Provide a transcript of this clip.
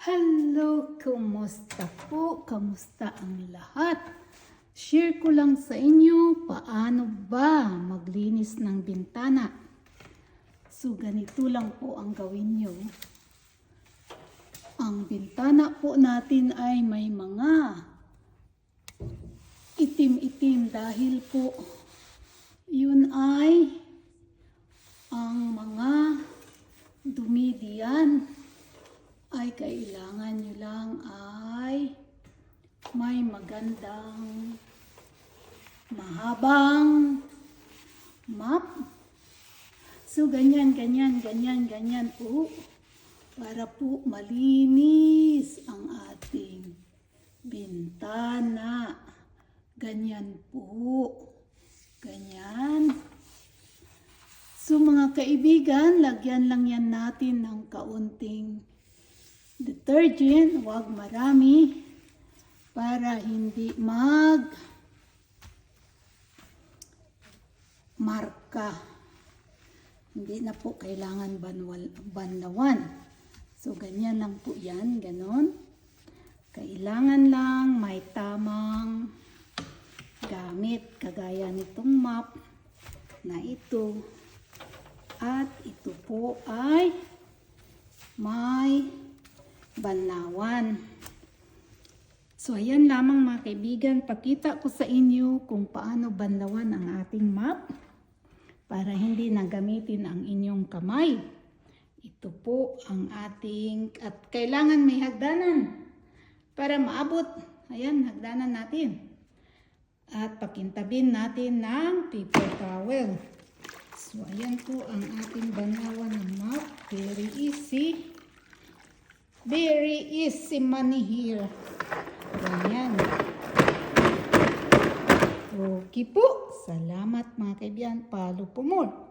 Hello, kumusta po? Kamusta ang lahat? Share ko lang sa inyo paano ba maglinis ng bintana. So, ganito lang po ang gawin nyo. Ang bintana po natin ay may mga itim-itim dahil po yun ay ang mga dumi diyan. Ay kailangan nyo lang ay may magandang mahabang mop. So ganyan po para po malinis ang ating bintana. Ganyan po. Ganyan. So mga kaibigan, lagyan lang yan natin ng kaunting detergent, huwag marami para hindi marka. Hindi na po kailangan banlawan. So ganyan lang po yan, ganon. Kailangan lang may tamang gamit kagaya nitong mop na ito. At ito po ay may banlawan. So, ayan lamang mga kaibigan. Pakita ko sa inyo kung paano banlawan ang ating mop para hindi na gamitin ang inyong kamay. Ito po ang ating, at kailangan may hagdanan para maabot. Ayan, hagdanan natin. At pakintabin natin ng paper towel. So, ayan po ang ating banlawan ng mop. Very easy. Very easy money here. Ganyan. Okay po. Salamat mga kaibigan. Palo po more.